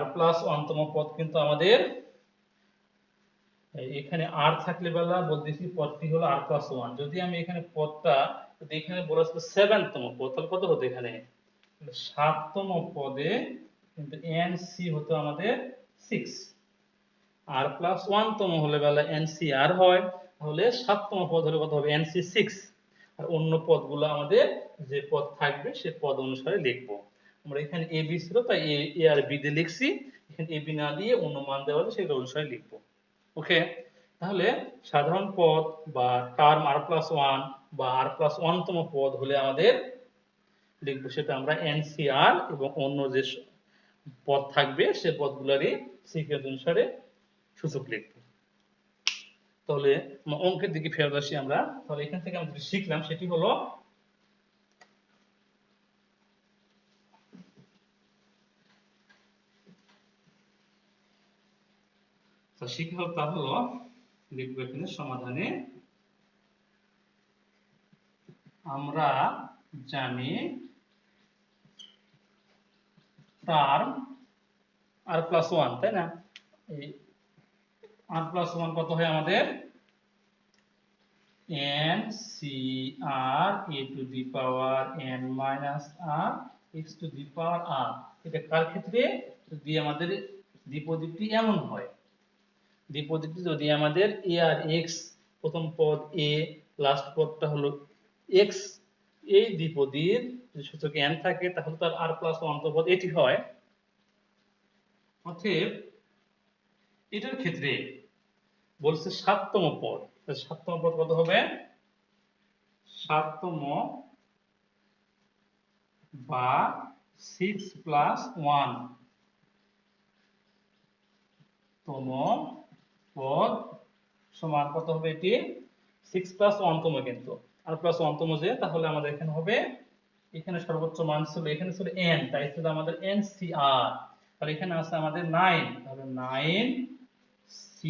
r প্লাস 1 তম পদ কিন্তু আমাদের এখানে r থাকলে বেলা বলতেছি পদটি হলো r প্লাস 1। যদি আমি এখানে পদটা যদি এখানে বলা ছিল 7 তম পদ তাহলে কত হতো এখানে 7 তম পদে কিন্তু nc হতো আমাদের 6। r প্লাস 1 তম হলে বেলা ncr হয় তাহলে 7 তম পদ হলে কত হবে nc 6। আর অন্য পদগুলো আমাদের যে পদ থাকবে সে পদ অনুসারে লিখব। আমরা এখানে a b ছিল তাই a আর b দিয়ে লিখছি, এখানে a b না দিয়ে অন্য মান দেওয়া আছে সেটা অনুসারে লিখব। ওকে, তাহলে সাধারণ পদ বা টার্ম r প্লাস 1 বা r প্লাস 1 তম পদ হলে আমাদের লিখব সেটা আমরা ncr এবং অন্য যে পদ থাকবে সে পদগুলোরই সিকোয়েন্স অনুসারে সূচক লিখব। তাহলে অঙ্কের দিকে ফেরত আসি আমরা। তাহলে এখান থেকে আমরা যেটা শিখলাম সেটি হলো শিখা তা হলো লিখব এখানে সমাধানে আমরা জানি টার্ম r প্লাস 1 তাই না, এই r প্লাস 1 কত হয় আমাদের ncr a two the power n minus r x two the power r। এটা কার ক্ষেত্রে যদি আমাদের দ্বিপদীটি এমন হয়, দ্বিপদীটি যদি আমাদের a আর x প্রথম পদ a লাস্ট পদটা হলো x এই দ্বিপদীর যদি সূচক n থাকে তাহলে তার r প্লাস 1 তম পদ এটি হয়। অতএব এটার ক্ষেত্রে বলছে 7 তম পদ, 7 তম পদ কত হবে 7 তম বা 6 প্লাস 1 তম পদ সমান কত হবে এটি 6 প্লাস 1 তম, কিন্তু r প্লাস 1 তম যে তাহলে আমাদের এখানে হবে এখানে সর্বোচ্চ মান ছিল এখানে ছিল n তাই ছিল আমাদের ncr। তাহলে এখানে আছে আমাদের 9 তাহলে 9c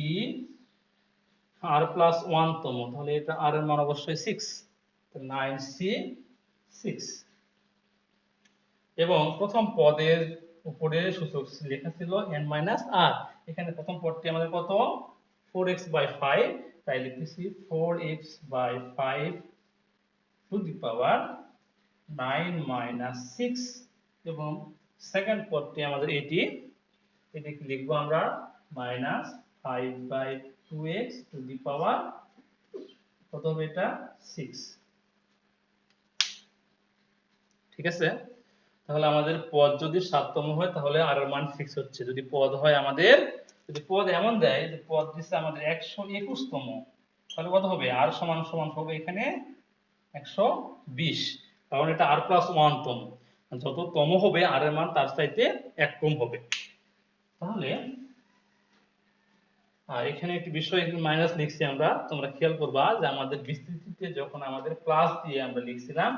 r প্লাস 1 তম, তাহলে এটা r এর মান অবশ্যই 6 তাহলে 9c 6 এবং প্রথম পদের উপরে সূচক লেখা ছিল n মাইনাস r। এখানে প্রথম পদটি আমাদের কত 4x/5 তাই লিখতেছি 4x/5 two the power 9 minus 6 এবং সেকেন্ড পদটি আমাদের এটিকে লিখবো আমরা মাইনাস 5/2x টু দি পাওয়ার কত হবে এটা 6। ঠিক আছে, তাহলে আমাদের পদ যদি 7 তম হয় তাহলে r এর মান 6 হচ্ছে। যদি পদ হয় আমাদের যদি পদ এমন দেয় যে পদ দিচ্ছে আমাদের 121 তম তাহলে কত হবে r সমান সমান হবে এখানে 120, কারণ এটা r প্লাস 1 তম, যত তম হবে r এর মান তার চাইতে এক কম হবে। তাহলে আর এখানে একটি বিষয় মাইনাস লিখছি আমরা, তোমরা খেয়াল করবা যে আমাদের বিস্তৃতিতে যখন আমাদের প্লাস দিয়ে আমরা লিখছিলাম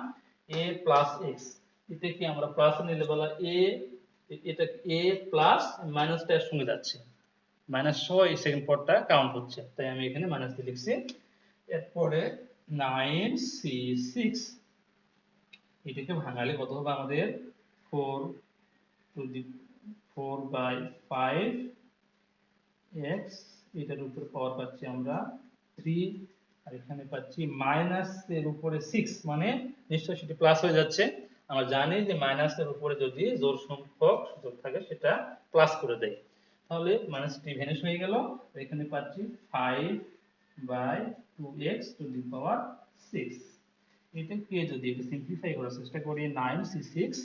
a প্লাস x, এটা কি আমরা প্লাস নিলে বলা a এটা a প্লাস মাইনাসটা এর সঙ্গে যাচ্ছে মাইনাস সহ এই সেকেন্ড পদটা কাউন্ট হচ্ছে তাই আমি এখানে মাইনাস দিয়ে লিখছি। এরপরে 9c6 এটাকে ভাঙালে কত হবে আমাদের 4 টু দি 4/5 x এটার উপর পাওয়ার পাচ্ছি আমরা 3 আর এখানে পাচ্ছি মাইনাস এর উপরে 6, মানে নিশ্চয়ই সেটি প্লাস হয়ে যাচ্ছে। আমরা জানি যে মাইনাস এর উপরে যদি জোড় সংখ্যক সূচক থাকে সেটা প্লাস করে দেয়, তাহলে মাইনাসটি ভ্যানিশ হয়ে গেল। এখানে পাচ্ছি 5/2x⁶। এটাকে যদি একটু সিম্পলিফাই করার চেষ্টা করি, 9c6,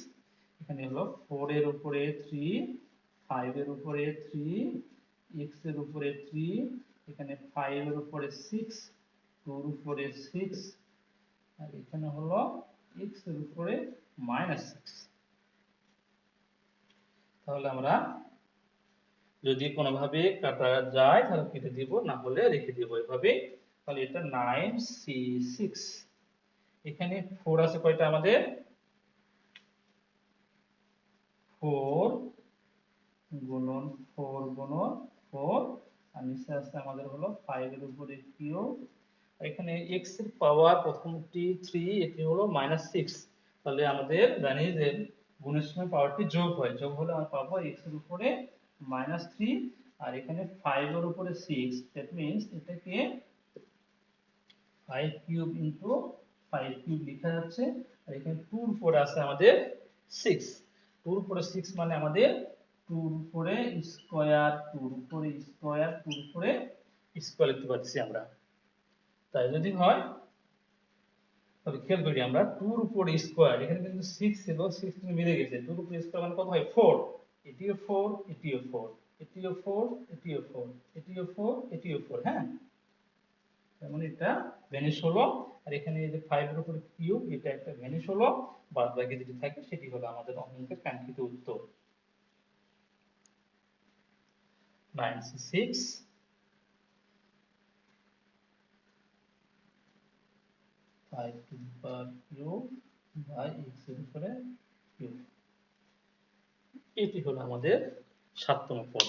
এখানে হলো 4 এর উপরে 3, 5 এর উপরে 3, x এর উপরে 3, এখানে 5 এর উপরে 6, 2 এর উপরে 6, আর এখানে হলো x এর উপরে -6। তাহলে আমরা যদি কোনোভাবে কাটা যায় তাহলে কেটে দিব, না হলে রেখে দিব এভাবে। তাহলে এটা 9c6। এখানে 4 আছে কয়টা আমাদের? 4 গুণন 4 গুণন 4, আর নিচে আছে আমাদের হলো 5 এর উপরে কিউব। এখানে x এর পাওয়ার প্রথমটি 3, এটি হলো -6। তাহলে আমাদের জানি যে গুণের সময় পাওয়ারটি যোগ হয়, যোগ হলে আমরা পাবো x এর উপরে -3, আর এখানে 5 এর উপরে 6, দ্যাট মিন্স এটাকে 5 কিউব ইনটু 5 কিউব লেখা যাচ্ছে। আর এখানে 2 এর উপরে আছে আমাদের 6, 2 এর উপরে 6 মানে আমাদের 2 এর উপরে স্কয়ার, 2 এর উপরে স্কয়ার, 2 এর উপরে স্কয়ার লিখতে পারছি আমরা। তাই যদি হয় তবে খেয়াল করি আমরা 2 এর উপরে স্কয়ার, এখানে কিন্তু 6 ছিল, 6 টি মিলে গেছে, 2 এর উপরে স্কয়ার মানে কত হয়? 4। এটিও 4, এটিও 4, এটিও 4, এটিও 4, এটিও 4, এটিও 4, হ্যাঁ। তার মানে এটা ভ্যানিশ হলো। আর এখানে এই যে 5 এর উপরে কিউব, এটা একটা ভ্যানিশ হলো। বাদ বাকি যেটি থাকে সেটি হলো আমাদের অঙ্কের কাঙ্ক্ষিত উত্তর। 9c6 5 to the power cube by x এর উপরে কিউব। এটি হলো আমাদের 7তম পদ।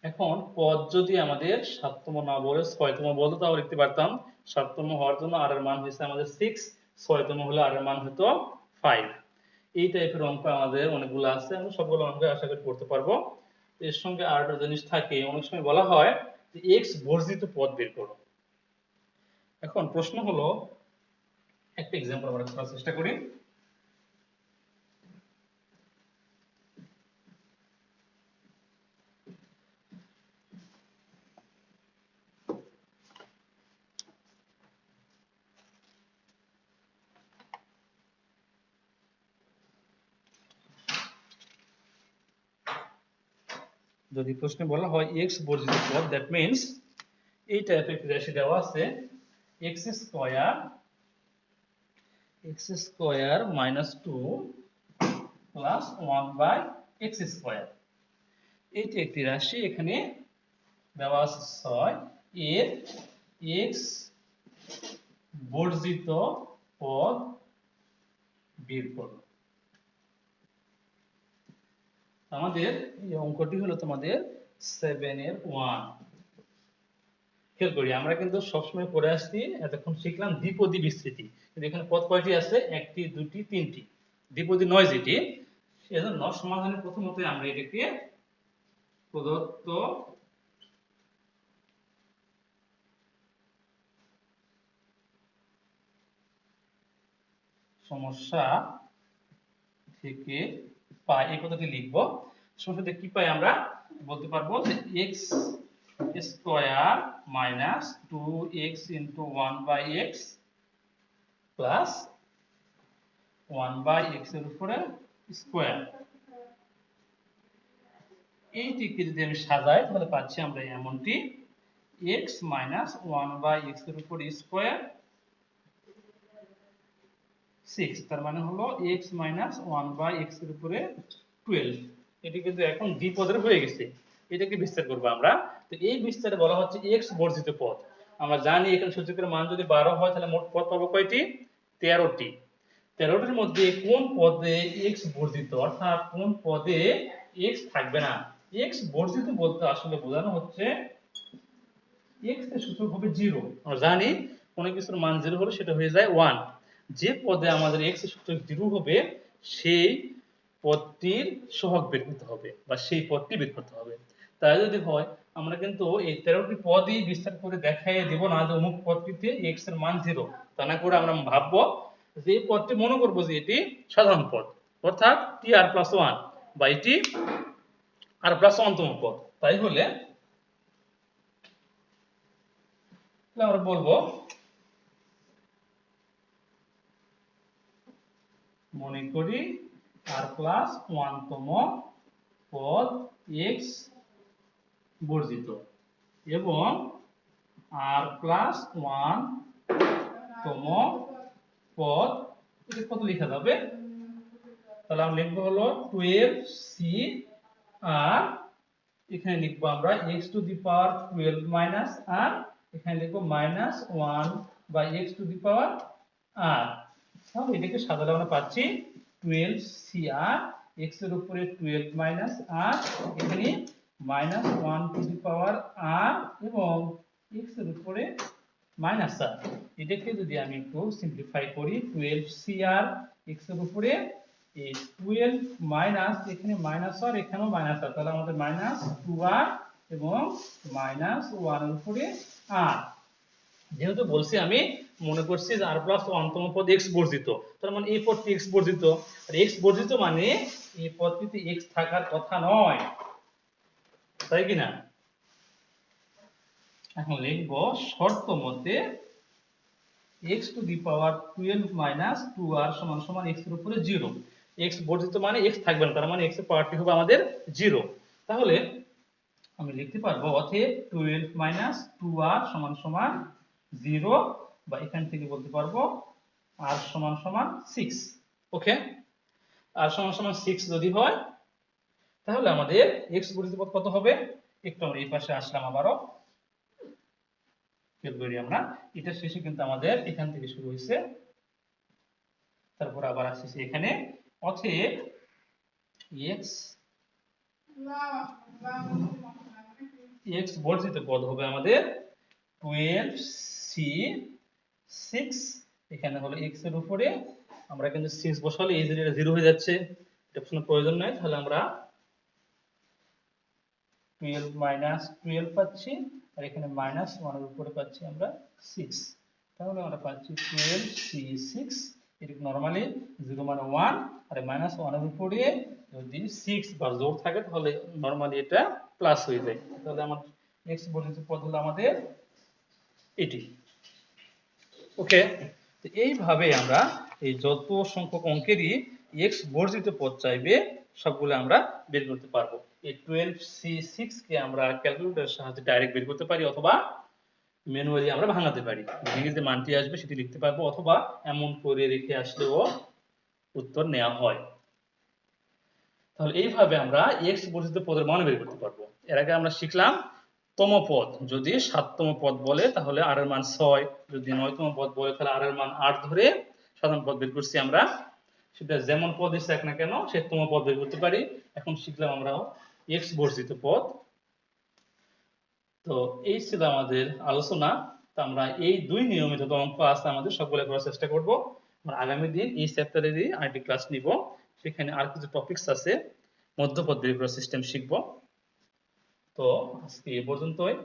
এখন পদ যদি আমাদের 7তম না বলে 6তম বলতো তাও লিখতে পারতাম। 7তম হওয়ার জন্য r এর মান হয়েছে আমাদের 6, 6তম হলে r এর মান হতো 5। এই টাইপের অঙ্ক আমাদের অনেকগুলো আছে, আমরা সবগুলো অঙ্ক আশা করি করতে পারবো। এর সঙ্গে আরেকটা জিনিস থাকে, অনেক সময় বলা হয় যে x বর্জিত পদ বের করো। এখন প্রশ্ন হলো, একটা एग्जांपल আমরা করার চেষ্টা করি। যদি প্রশ্নে বলা হয় x বর্জিত পদ, দ্যাট মিন্স এই টাইপের একটি রাশি দেওয়া আছে x স্কয়ার -2 প্লাস 1/x²। এটি একটি রাশি, এখানে দেওয়া আছে 6, এর x বর্জিত পদ বের করো। আমাদের এই অঙ্কটি হলো তোমাদের 7 এর 1। খেয়াল করি আমরা কিন্তু সবসময় পড়ে আসছি, এতক্ষণ শিখলাম দ্বিপদী বিস্তৃতি, কিন্তু এখানে পদ কয়টি আছে? 1টি, 2টি, 3টি, দ্বিপদী নয় যেটি। সেজন্য সমাধানে প্রথমত আমরা এটাকে প্রদত্ত সমস্যা থেকে পাই এই কথাটি লিখব। সমস্যাতে কি পাই আমরা বলতে পারবো যে x square minus 2x into 1/x plus 1/x এর উপরে স্কয়ার। এইটিকে যদি আমি সাজাই তাহলে পাচ্ছি আমরা এমনটি x মাইনাস 1/x এর উপরে স্কয়ার 6, তার মানে হলো x মাইনাস 1/x এর উপরে 12। এটি কিন্তু এখন দ্বিপদের হয়ে গেছে, এটাকে বিস্তার করব আমরা। তো এই বিস্তারে বলা হচ্ছে x বর্জিত পদ। আমরা জানি এখানে সূচকের মান যদি 12 হয় তাহলে মোট পদ পাবো কয়টি? 13টি। 13টির মধ্যে কোন পদে x বর্জিত, অর্থাৎ কোন পদে x থাকবে না। x বর্জিত বলতে আসলে বোঝানো হচ্ছে x এর সূচক হবে 0। আমরা জানি কোন কিছুর মান 0 হলে সেটা হয়ে যায় 1। যে পদে আমাদের x এর সূচক 0 হবে সেই পদটির সহগ বের করতে হবে বা সেই পদটি বের করতে হবে। তাই যদি হয় আমরা কিন্তু এই 13টি পদই বিস্তার করে দেখাই দিব না যে অমুক পদটিতে x এর মান 0, তা না করে আমরা ভাববো যে এই পদটি মনে করবো যে এটি সাধারণ পদ, অর্থাৎ tr+1 বা এটি r+1 তম পদ। তাই হলে আমরা বলবো মনে করি r+1 তম পদ x বর্জিত এবং r+1 তম পদ এটা কত লেখা যাবে, তাহলে আমরা লিখবো হলো 12c আর এখানে লিখবো আমরা x⁻12 মাইনাস r, এখানে লিখবো -1 বাই x⁻r। তাহলে এটাকে সাজালে আমরা পাচ্ছি 12cr, x এর উপরে 12 মাইনাস r, এখানে -1r এবং x এর উপরে -r। এটাকে যদি আমি একটু সিম্পলিফাই করি 12cr x এর উপরে এই 12 মাইনাস এখানে -r এখানেও -r, তাহলে আমাদের -2r এবং -1 এর উপরে r। যেহেতু বলছি আমি মনে করছি যে r+1 তম পদ x বর্জিত, তার মানে এই পদটি x বর্জিত, আর x বর্জিত মানে এই পদটিতে x থাকার কথা নয়, তাই কি না? এখন লিখব শর্ত মতে x⁻12 মাইনাস 2r সমান সমান x এর উপরে 0। x বর্জিত মানে x থাকবে না, তার মানে x এর পাওয়ারটি হবে আমাদের 0। তাহলে আমি লিখতে পারবো অতএব 12 মাইনাস 2r সমান সমান 0, বা এখান থেকে বলতে পারবো r সমান সমান 6। ওকে, r সমান সমান 6 যদি হয় তাহলে আমাদের x বর্জিত পদ কত হবে, একটু আমরা এই পাশে আসলাম আবারও করি আমরা, এটা শেষে কিন্তু আমাদের এখান থেকে শুরু হয়েছে, তারপর আবার আসছে এখানে। অতএব x বর্জিত পদ হবে আমাদের 12c6, এখানে হলো x এর উপরে আমরা কিন্তু 6 বসালে এই 0 হয়ে যাচ্ছে, এটা কোনো প্রয়োজন নাই, তাহলে আমরা 12 মাইনাস 12 পাচ্ছি আর এখানে -1 এর উপরে পাচ্ছি আমরা 6, তাহলে আমরা পাচ্ছি 12c6। এটা নরমালি 0 মানে 1 আর -1 এর উপরে যদি 6 বার জোড় থাকে তাহলে নরমালি এটা প্লাস হয়ে যায়, তাহলে আমার x বর্জিত পদ হলো আমাদের এটি। ওকে, তো এইভাবে আমরা এই যত সংখ্যক অঙ্কেরই x বর্জিত পদ চাইবে সবগুলো আমরা বের করতে পারবো। এই 12c6 কে আমরা ক্যালকুলেটরের সাহায্যে ডাইরেক্ট বের করতে পারি, অথবা ম্যানুয়ালি আমরা ভাঙাতে পারি, ভেঙে যে মানটি আসবে সেটি লিখতে পারবো, অথবা এমন করে রেখে আসলেও উত্তর নেওয়া হয়। তাহলে এইভাবে আমরা x বর্জিত পদের মান বের করতে পারবো। এর আগে আমরা শিখলাম তম পদ যদি 7তম পদ বলে তাহলে r এর মান 6, যদি 9তম পদ বলে তাহলে r এর মান 8 ধরে সাধারণ পদ বের করছি আমরা, সেটা যেমন পদ এসে না কেন সে তম পদ বের করতে পারি। এখন শিখলাম আমরা x বর্জিত পদ। তো এই ছিল আমাদের আলোচনা। তো আমরা এই দুই নিয়মে যত অঙ্ক আছে আমাদের সবগুলো করার চেষ্টা করব। আমরা আগামী দিন এই চ্যাপ্টারেরই আরেকটি ক্লাস নিব, সেখানে আর কিছু টপিকস আছে, মধ্যপদ বের করার সিস্টেম শিখব। তো আজকে এই পর্যন্তই,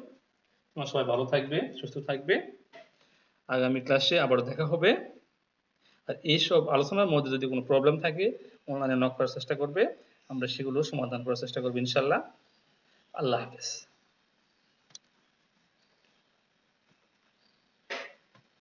তোমরা সবাই ভালো থাকবে, সুস্থ থাকবে, আগামী ক্লাসে আবার দেখা হবে। আর এইসব আলোচনার মধ্যে যদি কোনো প্রবলেম থাকে অনলাইনে নক করার চেষ্টা করবে, আমরা সেগুলো সমাধান করার চেষ্টা করব ইনশাআল্লাহ। আল্লাহ হাফেজ।